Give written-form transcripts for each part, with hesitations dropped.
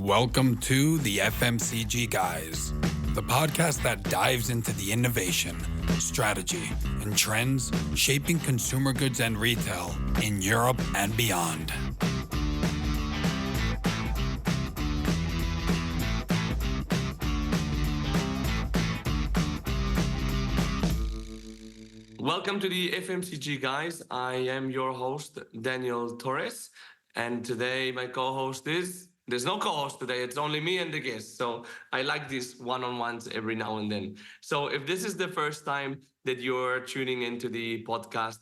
Welcome to the FMCG Guys, the podcast that dives into the innovation, strategy, and trends shaping consumer goods and retail in Europe and beyond. Welcome to the FMCG Guys. I am your host, Daniel Torres. And today my co-host there's no co-host today, it's only me and the guest. So I like these one-on-ones every now and then. So if this is the first time that you're tuning into the podcast,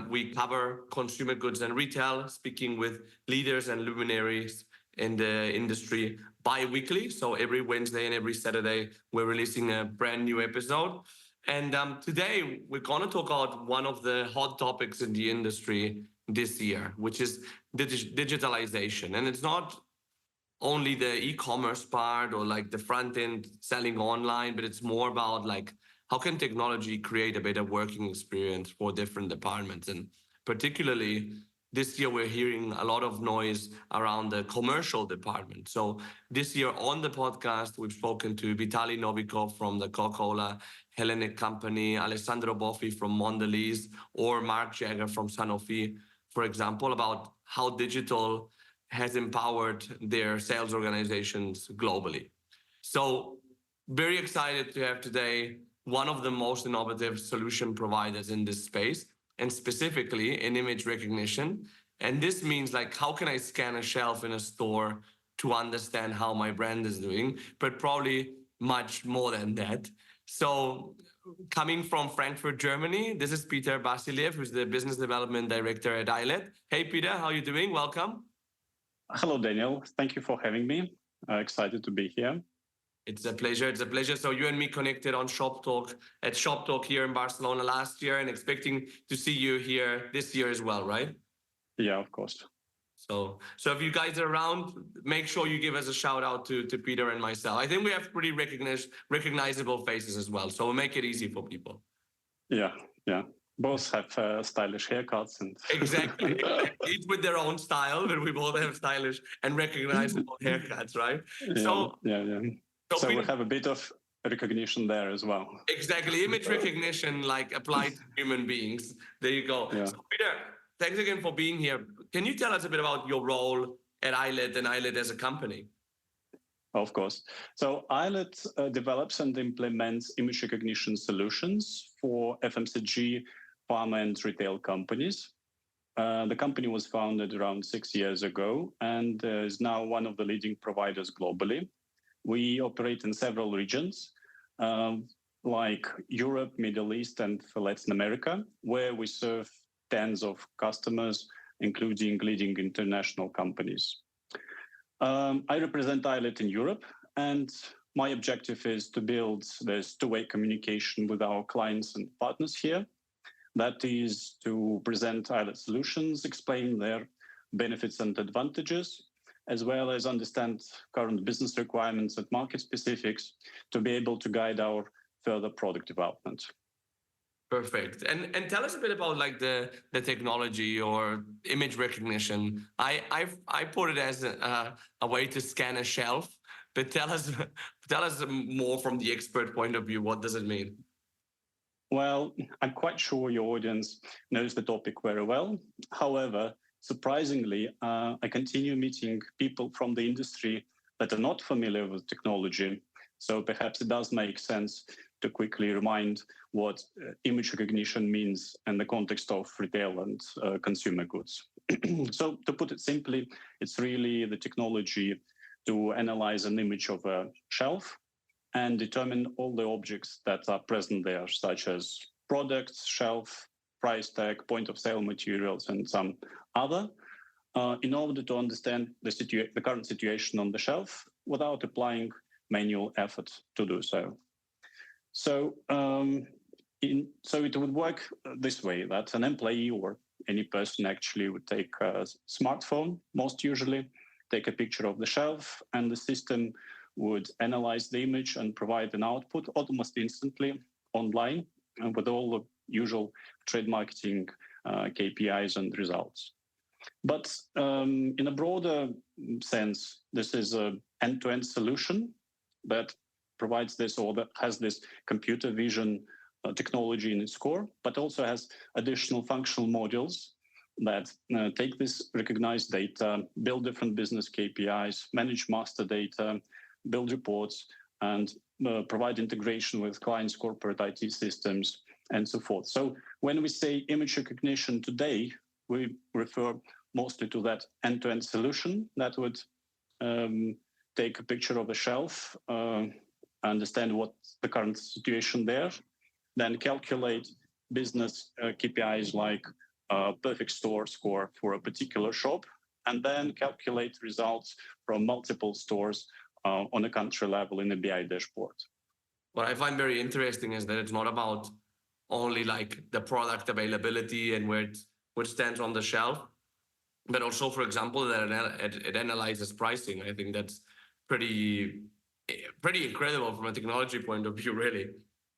we cover consumer goods and retail, speaking with leaders and luminaries in the industry bi-weekly. So every Wednesday and every Saturday, we're releasing a brand new episode. And today, we're going to talk about one of the hot topics in the industry this year, which is digitalization. And it's not only the e-commerce part or like the front end selling online, but it's more about like how can technology create a better working experience for different departments. And particularly this year, we're hearing a lot of noise around the commercial department. So this year on the podcast, we've spoken to Vitaly Novikov from the Coca-Cola Hellenic Company, Alessandro Boffi from Mondelez, or Mark Jagger from Sanofi, for example, about how digital has empowered their sales organizations globally. So very excited to have today one of the most innovative solution providers in this space, and specifically in image recognition. And this means like, how can I scan a shelf in a store to understand how my brand is doing, but probably much more than that. So coming from Frankfurt, Germany, this is Peter Vasilyev, who's the Business Development Director at Ailet. Hey, Peter, how are you doing? Welcome. Hello, Daniel. Thank you for having me. Excited to be here. It's a pleasure. It's a pleasure. So you and me connected on Shop Talk at Shop Talk here in Barcelona last year, and expecting to see you here this year as well, right? Yeah, of course. So if you guys are around, make sure you give us a shout out to Peter and myself. I think we have pretty recognizable faces as well, so we'll make it easy for people. Yeah. Both have stylish haircuts and exactly. Each with their own style, but we both have stylish and recognizable haircuts, right? Yeah. So Peter, we have a bit of recognition there as well. Exactly, image recognition, like applied to human beings. There you go. Yeah. So Peter, thanks again for being here. Can you tell us a bit about your role at Ailet and Ailet as a company? Of course. So Ailet develops and implements image recognition solutions for FMCG, pharma and retail companies. The company was founded around 6 years ago and is now one of the leading providers globally. We operate in several regions, like Europe, Middle East, and Latin America, where we serve tens of customers, including leading international companies. I represent Ailet in Europe, and my objective is to build this two-way communication with our clients and partners here. That is to present Ailet solutions, explain their benefits and advantages, as well as understand current business requirements and market specifics to be able to guide our further product development. Perfect. And tell us a bit about like the technology or image recognition. I put it as a way to scan a shelf, but tell us more from the expert point of view. What does it mean? Well, I'm quite sure your audience knows the topic very well. However, surprisingly, I continue meeting people from the industry that are not familiar with technology. So perhaps it does make sense to quickly remind what image recognition means in the context of retail and consumer goods. So to put it simply, it's really the technology to analyze an image of a shelf and determine all the objects that are present there, such as products, shelf, price tag, point of sale materials, and some other, in order to understand the current situation on the shelf without applying manual effort to do so. So it would work this way, that an employee or any person actually would take a smartphone, most usually, take a picture of the shelf, and the system would analyze the image and provide an output almost instantly online with all the usual trade marketing KPIs and results. But in a broader sense, this is an end-to-end solution that provides this or that has this computer vision technology in its core, but also has additional functional modules that take this recognized data, build different business KPIs, manage master data, build reports, and provide integration with clients' corporate IT systems, and so forth. So when we say image recognition today, we refer mostly to that end-to-end solution that would take a picture of a shelf, understand what's the current situation there, then calculate business KPIs like perfect store score for a particular shop, and then calculate results from multiple stores on a country level in a BI dashboard. What I find very interesting is that it's not about only like the product availability and where it stands on the shelf, but also, for example, that it analyzes pricing. I think that's pretty incredible from a technology point of view, really.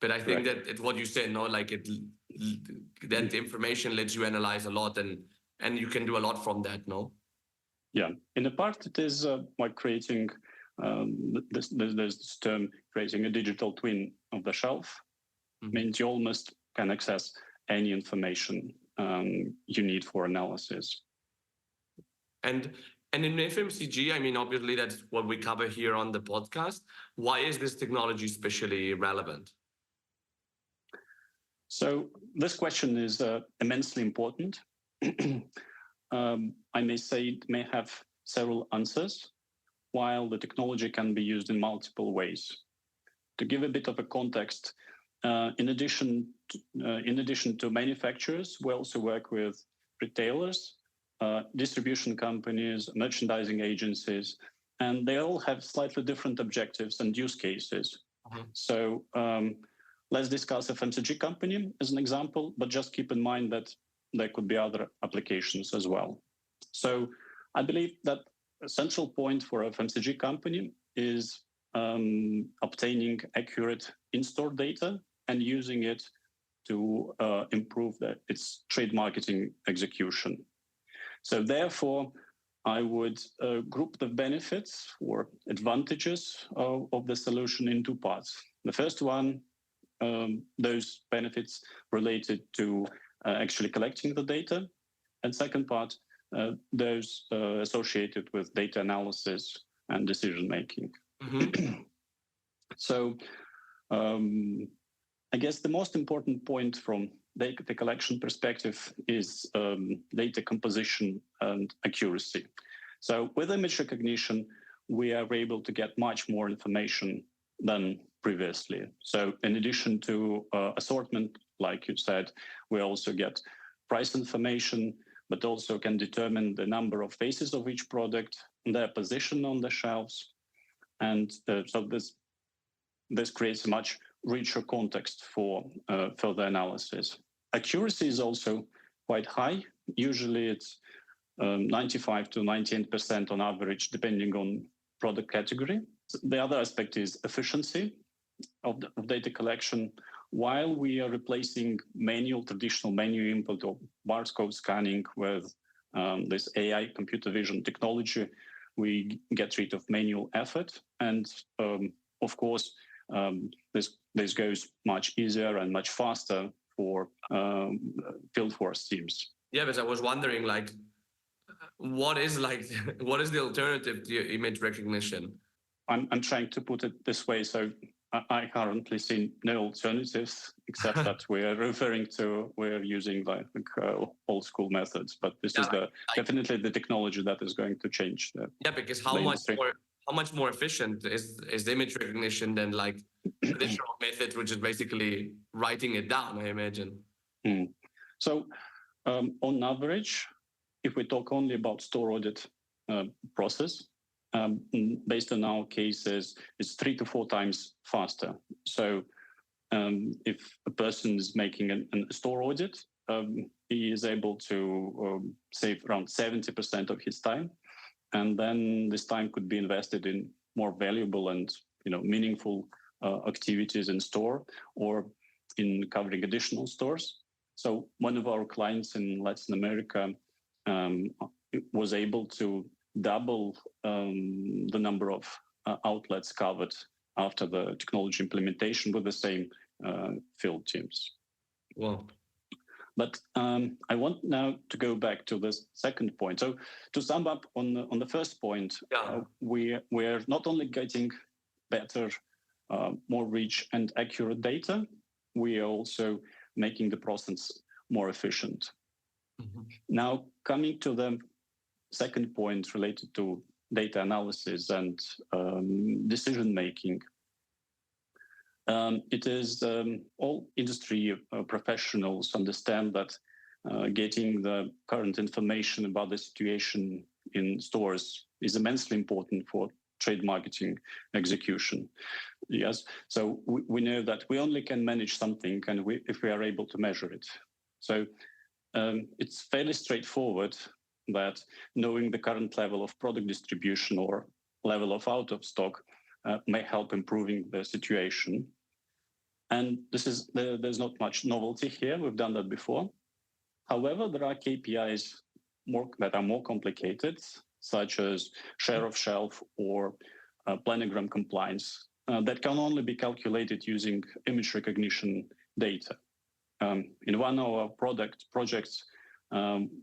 But I think that it's what you said, no, like that information lets you analyze a lot, and you can do a lot from that, no? Yeah, in a part it is like creating there's this term, creating a digital twin of the shelf. Means you almost can access any information you need for analysis. And in FMCG, I mean, obviously that's what we cover here on the podcast. Why is this technology especially relevant? So this question is immensely important. I may say it may have several answers, while the technology can be used in multiple ways. To give a bit of a context, in addition to manufacturers, we also work with retailers, distribution companies, merchandising agencies, and they all have slightly different objectives and use cases. So let's discuss FMCG company as an example, but just keep in mind that there could be other applications as well. So I believe that a central point for a FMCG company is obtaining accurate in-store data and using it to improve its trade marketing execution. So therefore, I would group the benefits or advantages of the solution in two parts. The first one, those benefits related to actually collecting the data, and second part, those associated with data analysis and decision making. So I guess the most important point from data collection perspective is data composition and accuracy. So with image recognition, we are able to get much more information than previously. So in addition to assortment, like you said, we also get price information, but also can determine the number of faces of each product, their position on the shelves. And so this creates a much richer context for further analysis. Accuracy is also quite high. Usually it's 95 to 98% on average, depending on product category. The other aspect is efficiency of data collection. While we are replacing traditional manual input or barcode scanning with this AI computer vision technology, we get rid of manual effort. And of course, this goes much easier and much faster for field force teams. Yeah, but I was wondering, like, what is the alternative to image recognition? I'm trying to put it this way. So I currently see no alternatives except that we're using like old school methods. But this is definitely the technology that is going to change. Because how much more efficient is image recognition than like traditional methods, which is basically writing it down, I imagine. So on average, if we talk only about store audit process, based on our cases, it's 3 to 4 times faster. So if a person is making a store audit, he is able to save around 70% of his time. And then this time could be invested in more valuable and meaningful activities in store or in covering additional stores. So one of our clients in Latin America was able to double the number of outlets covered after the technology implementation with the same field teams. Wow. But I want now to go back to the second point. So to sum up on the first point, we're not only getting better, more rich and accurate data, we are also making the process more efficient. Mm-hmm. Now, coming to the second point related to data analysis and decision making. It is all industry professionals understand that getting the current information about the situation in stores is immensely important for trade marketing execution. Yes, so we know that we only can manage something if we are able to measure it. So it's fairly straightforward that knowing the current level of product distribution or level of out of stock may help improving the situation. And there's not much novelty here. We've done that before. However, there are KPIs that are more complicated, such as share of shelf or planogram compliance, that can only be calculated using image recognition data. In one of our projects,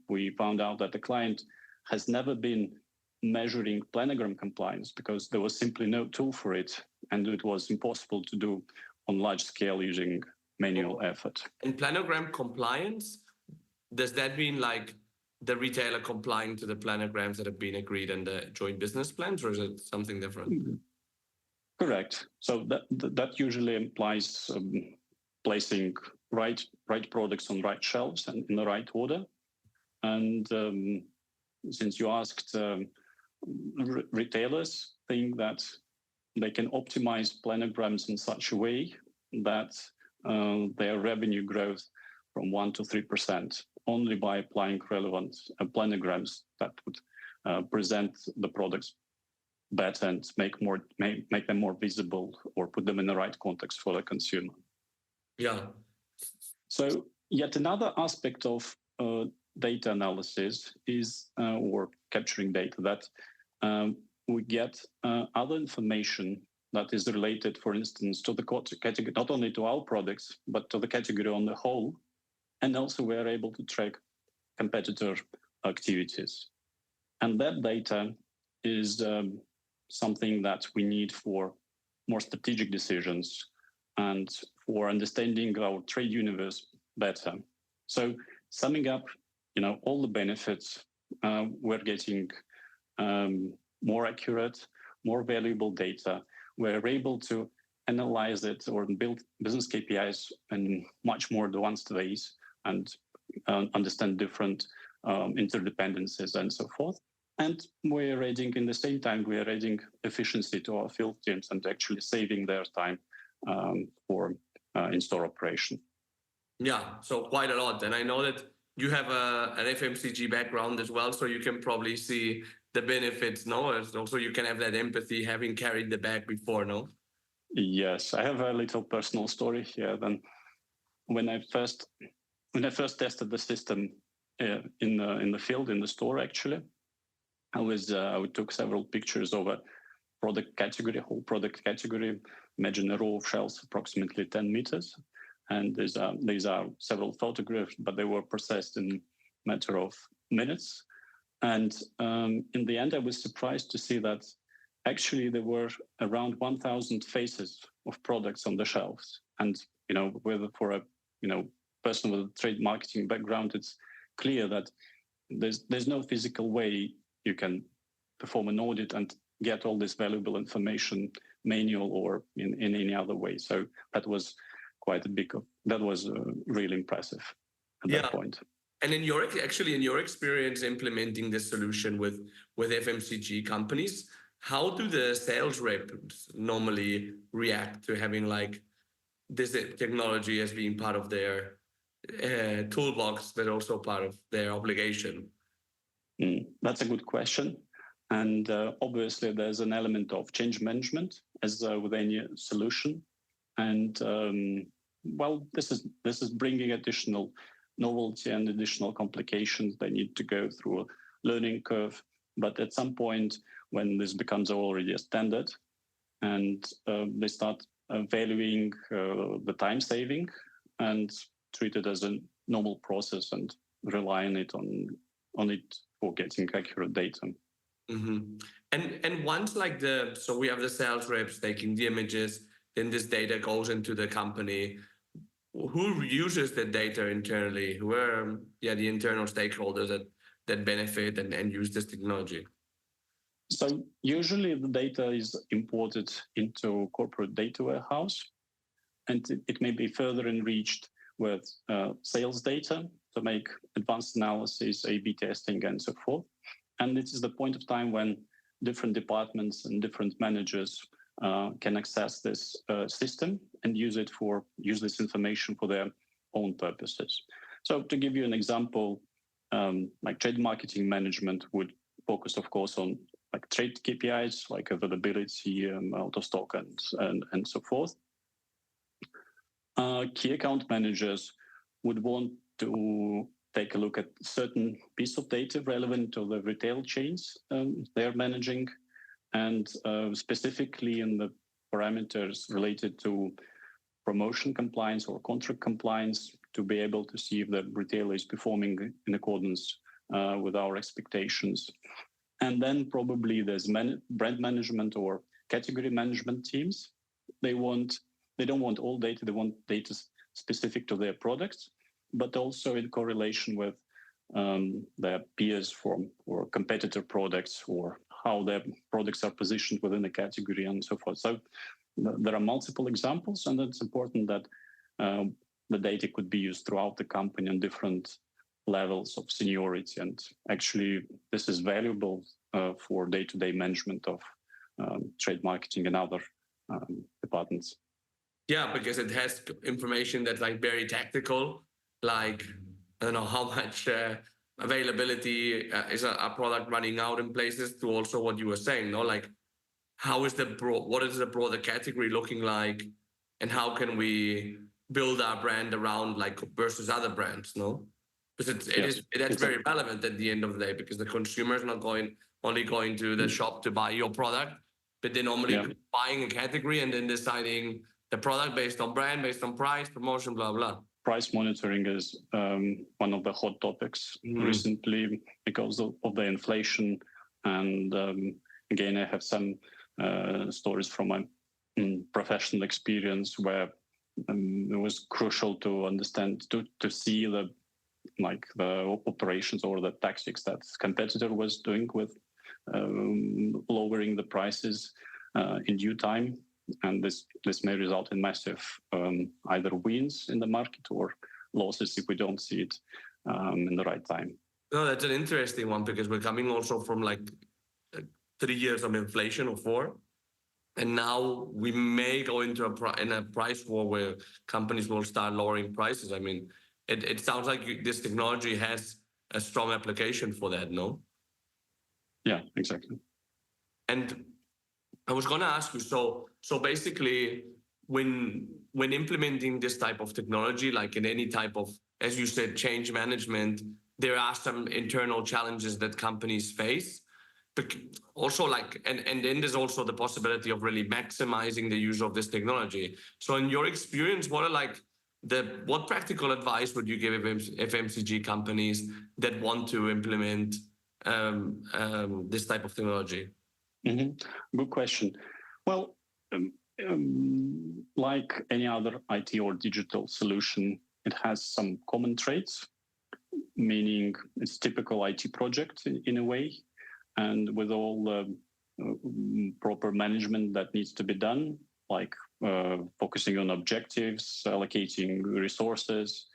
we found out that the client has never been measuring planogram compliance because there was simply no tool for it, and it was impossible to do on large scale using manual effort. And planogram compliance, does that mean like the retailer complying to the planograms that have been agreed in the joint business plans, or is it something different? Correct. So that usually implies placing right products on right shelves and in the right order. And since you asked, retailers think that they can optimize planograms in such a way that their revenue growth from 1% to 3% only by applying relevant planograms that would present the products better and make them more visible or put them in the right context for the consumer. Yeah. So yet another aspect of data analysis is or capturing data that we get other information that is related, for instance, to the category, not only to our products, but to the category on the whole. And also we are able to track competitor activities. And that data is something that we need for more strategic decisions and for understanding our trade universe better. So summing up, all the benefits, we're getting more accurate, more valuable data. We're able to analyze it or build business KPIs in much more advanced ways and understand different interdependencies and so forth. And we're adding, in the same time, we're adding efficiency to our field teams and actually saving their time for in-store operation. Yeah, so quite a lot. And I know that you have an FMCG background as well, so you can probably see the benefits, no? Also, you can have that empathy having carried the bag before, no? Yes, I have a little personal story here. Then, when I first tested the system in the field, in the store, actually, I took several pictures of a whole product category. Imagine a row of shelves, approximately 10 meters. And these are several photographs, but they were processed in a matter of minutes. And in the end, I was surprised to see that actually there were around 1,000 faces of products on the shelves. And for a person with a trade marketing background, it's clear that there's no physical way you can perform an audit and get all this valuable information, manual or in any other way. So that was really impressive at that point. And in your experience implementing this solution with FMCG companies, how do the sales reps normally react to having like this technology as being part of their toolbox, but also part of their obligation? That's a good question. And obviously there's an element of change management as with any solution. And this is bringing additional novelty and additional complications. They need to go through a learning curve. But at some point, when this becomes already a standard, and they start valuing the time saving and treat it as a normal process and rely on it for getting accurate data. Mm-hmm. And once so we have the sales reps taking the images, then this data goes into the company. Who uses the data internally? Who are the internal stakeholders that benefit and use this technology? So usually the data is imported into corporate data warehouse, and it may be further enriched with sales data to make advanced analysis, A/B testing, and so forth. And this is the point of time when different departments and different managers can access this system and use this information for their own purposes. So to give you an example, like trade marketing management would focus, of course, on like trade KPIs, like availability, out of stock, and so forth. Key account managers would want to take a look at certain piece of data relevant to the retail chains they're managing, and specifically in the parameters related to promotion compliance or contract compliance, to be able to see if the retailer is performing in accordance with our expectations. And then probably there's brand management or category management teams. They don't want all data, they want data specific to their products, but also in correlation with their peers or competitor products, or how their products are positioned within the category and so forth. So there are multiple examples, and it's important that the data could be used throughout the company on different levels of seniority. And actually, this is valuable for day-to-day management of trade marketing and other departments. Yeah, because it has information that's like very tactical, like I don't know how much availability is a product running out in places, to also what you were saying, no? Like what is the broader category looking like, and how can we build our brand around like versus other brands, no? Because that's very relevant at the end of the day, because the consumer is not only going to the shop to buy your product, but they're normally buying a category and then deciding the product based on brand, based on price, promotion, blah, blah. Price monitoring is one of the hot topics recently because of the inflation. And again, I have some stories from my professional experience where it was crucial to understand, to see the operations or the tactics that competitor was doing with lowering the prices in due time. And this may result in massive either wins in the market or losses if we don't see it in the right time. No, that's an interesting one, because we're coming also from like 3 years of inflation or 4. And now we may go into a price war where companies will start lowering prices. I mean, it sounds like this technology has a strong application for that, no? Yeah, exactly. And I was going to ask you, so basically, when implementing this type of technology, like in any type of, as you said, change management, there are some internal challenges that companies face. But also and then there's also the possibility of really maximizing the use of this technology. So in your experience, what practical advice would you give FMCG companies that want to implement this type of technology? Mm-hmm. Good question. Well, like any other IT or digital solution, it has some common traits, meaning it's typical IT project in a way, and with all the proper management that needs to be done, like focusing on objectives, allocating resources,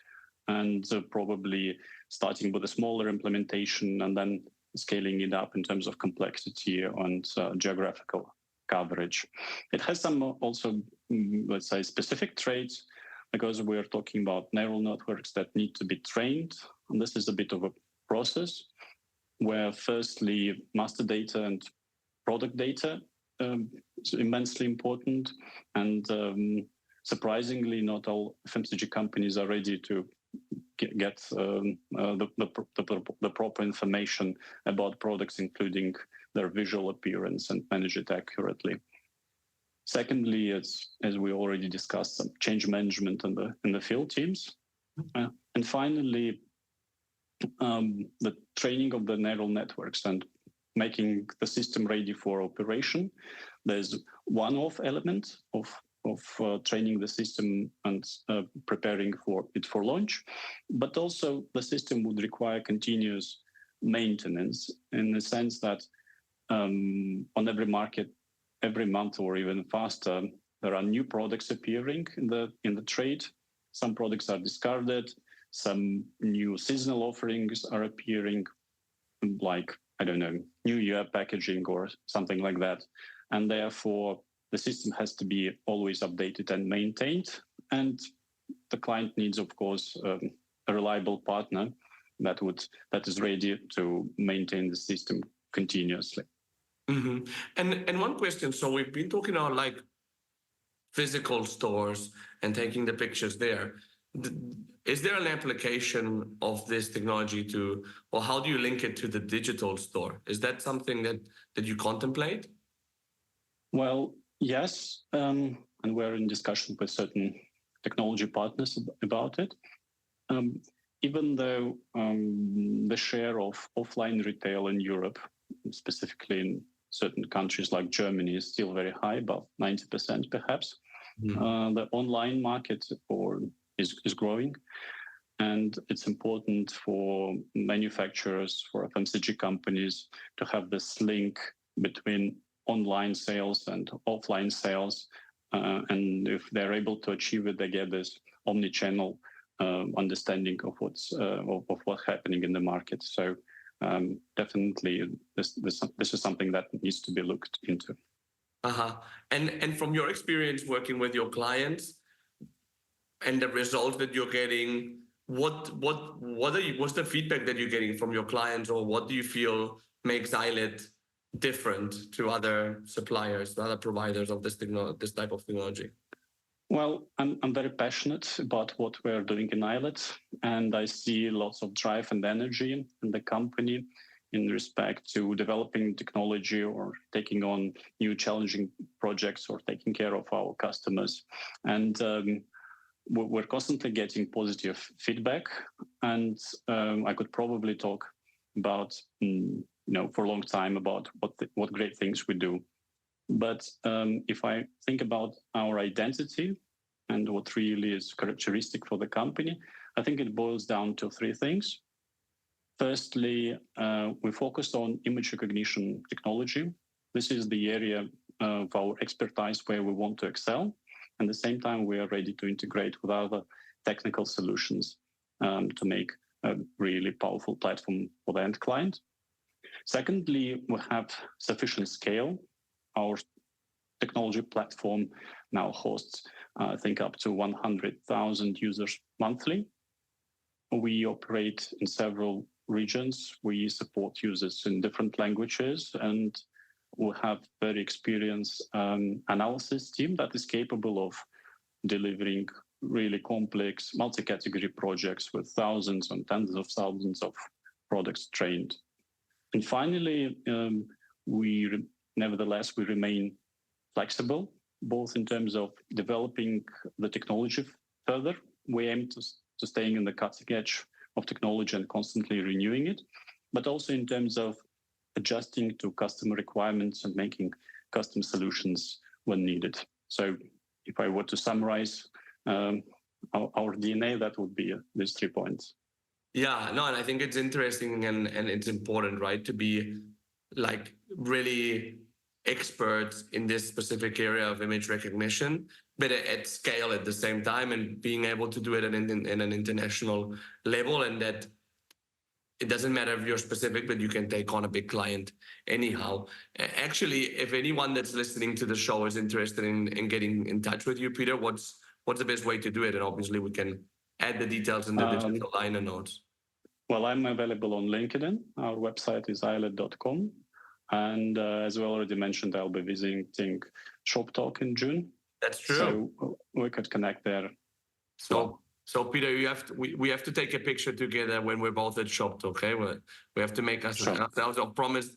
and probably starting with a smaller implementation and then scaling it up in terms of complexity and geographical coverage. It has some also, let's say, specific traits, because we're talking about neural networks that need to be trained. And this is a bit of a process where firstly, master data and product data is immensely important. And surprisingly, not all FMCG companies are ready to get the proper information about products, including their visual appearance, and manage it accurately. Secondly, as we already discussed, some change management in the field teams. And finally, the training of the neural networks and making the system ready for operation. There's one-off element of training the system and preparing for it for launch, but also the system would require continuous maintenance in the sense that on every market, every month or even faster, there are new products appearing in the trade. Some products are discarded. Some new seasonal offerings are appearing, like, I don't know, New Year packaging or something like that. And therefore, the system has to be always updated and maintained. And the client needs, of course, a reliable partner that is ready to maintain the system continuously. Mm-hmm. And one question, so we've been talking about like physical stores and taking the pictures there. Is there an application of this technology to, or how do you link it to the digital store? Is that something that you contemplate? Well, yes, and we're in discussion with certain technology partners about it. Even though the share of offline retail in Europe, specifically in certain countries like Germany, is still very high, about 90% perhaps, the online market is growing. And it's important for manufacturers, for FMCG companies to have this link between online sales and offline sales. And if they're able to achieve it, they get this omni-channel understanding of what's happening in the market. So definitely, this is something that needs to be looked into. And from your experience working with your clients and the results that you're getting, what's the feedback that you're getting from your clients, or what do you feel makes Ailet different to other suppliers, other providers of this type of technology? Well, I'm very passionate about what we're doing in Ailet, and I see lots of drive and energy in the company in respect to developing technology or taking on new challenging projects or taking care of our customers. And we're constantly getting positive feedback, and I could probably talk about, for a long time about what great things we do. But if I think about our identity and what really is characteristic for the company, I think it boils down to three things. Firstly, we focus on image recognition technology. This is the area of our expertise where we want to excel. At the same time, we are ready to integrate with other technical solutions to make a really powerful platform for the end client. Secondly, we have sufficient scale. Our technology platform now hosts, I think, up to 100,000 users monthly. We operate in several regions. We support users in different languages, and we have very experienced analysis team that is capable of delivering really complex multi-category projects with thousands and tens of thousands of products trained. And finally, nevertheless, we remain flexible, both in terms of developing the technology further. We aim to staying in the cutting edge of technology and constantly renewing it, but also in terms of adjusting to customer requirements and making custom solutions when needed. So if I were to summarize our DNA, that would be these 3 points. Yeah, no, and I think it's interesting and it's important, right, to be like really experts in this specific area of image recognition, but at scale at the same time, and being able to do it in an international level, and that it doesn't matter if you're specific, but you can take on a big client anyhow. Actually, if anyone that's listening to the show is interested in getting in touch with you, Peter, what's the best way to do it? And obviously we can add the details in the digital liner notes. Well, I'm available on LinkedIn. Our website is ailet.com. And as we already mentioned, I'll be visiting Shop Talk in June. That's true. So we could connect there. So So Peter, we have to take a picture together when we're both at Shop Talk, okay? We have to make ourselves a promise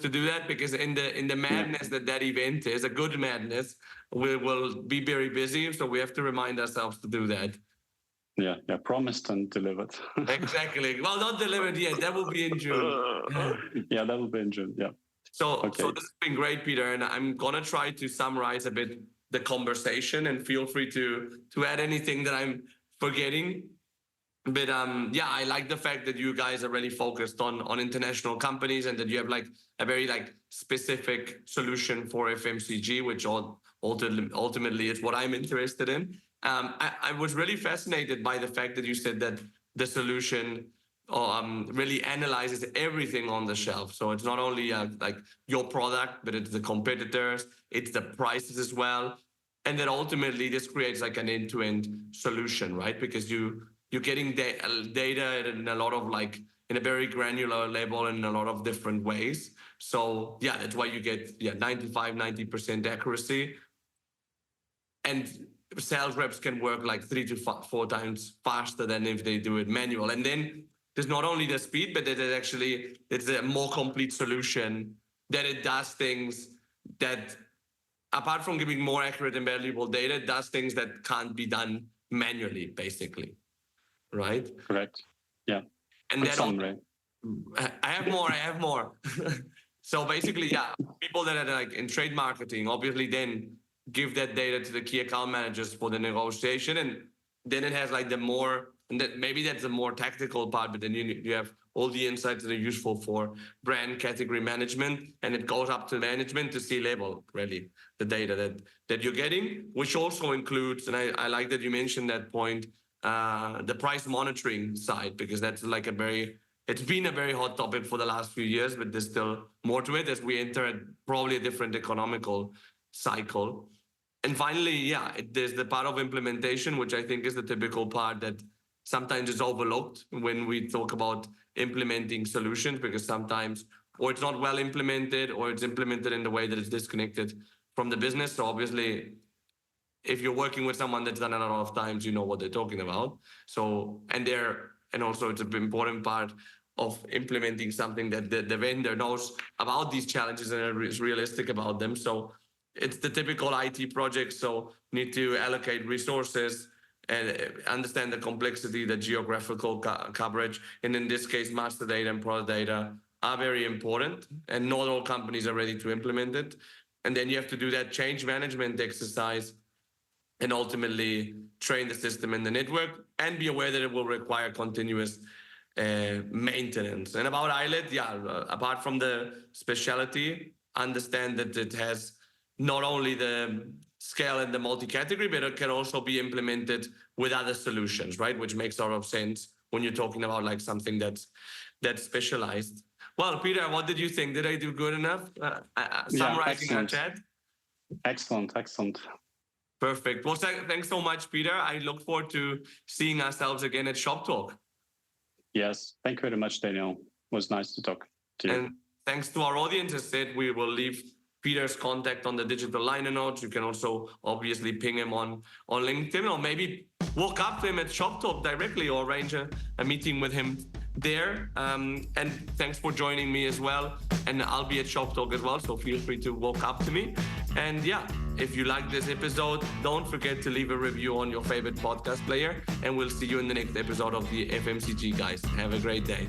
to do that, because in the madness that event is, a good madness, we will be very busy. So we have to remind ourselves to do that. Yeah, promised and delivered. Exactly. Well, not delivered yet. That will be in June. Yeah, that will be in June. Yeah. So this has been great, Peter, and I'm gonna try to summarize a bit the conversation, and feel free to add anything that I'm forgetting. But I like the fact that you guys are really focused on international companies, and that you have like a very like specific solution for FMCG, which ultimately is what I'm interested in. I was really fascinated by the fact that you said that the solution really analyzes everything on the shelf. So it's not only like your product, but it's the competitors, it's the prices as well. And then ultimately this creates like an end-to-end solution, right? Because you're getting data in a lot of like, in a very granular level in a lot of different ways. So yeah, that's why you get 95-90% accuracy. And sales reps can work like 3 to 4 times faster than if they do it manual. And then there's not only the speed, but it's a more complete solution, that it does things that, apart from giving more accurate and valuable data, it does things that can't be done manually, basically. Right? Correct. Yeah. And then I have more. So basically, people that are like in trade marketing, obviously then give that data to the key account managers for the negotiation. And then it has like maybe that's the more tactical part, but then you have all the insights that are useful for brand category management, and it goes up to management to C-level, really, the data that you're getting, which also includes, and I like that you mentioned that point, the price monitoring side, because that's like it's been a very hot topic for the last few years, but there's still more to it as we enter probably a different economical cycle. And finally, there's the part of implementation, which I think is the typical part that sometimes is overlooked when we talk about implementing solutions, because sometimes, or it's not well implemented, or it's implemented in the way that it's disconnected from the business. So obviously, if you're working with someone that's done it a lot of times, you know what they're talking about. So, and also it's an important part of implementing something that the vendor knows about these challenges and is realistic about them. So it's the typical IT project. So need to allocate resources and understand the complexity, the geographical coverage. And in this case, master data and product data are very important, and not all companies are ready to implement it. And then you have to do that change management exercise and ultimately train the system and the network, and be aware that it will require continuous maintenance. And about Ailet, apart from the specialty, understand that it has not only the scale and the multi-category, but it can also be implemented with other solutions, right? Which makes a lot of sense when you're talking about like something that's specialized. Well, Peter, what did you think? Did I do good enough summarizing our chat? Excellent. Perfect. Well, thanks so much, Peter. I look forward to seeing ourselves again at Shop Talk. Yes, thank you very much, Daniel. It was nice to talk to you. And thanks to our audience. As said, we will leave Peter's contact on the digital liner notes. You can also obviously ping him on LinkedIn, or maybe walk up to him at Shop Talk directly, or arrange a meeting with him there. And thanks for joining me as well. And I'll be at Shop Talk as well, so feel free to walk up to me. And if you like this episode, don't forget to leave a review on your favorite podcast player, and we'll see you in the next episode of the FMCG Guys. Have a great day.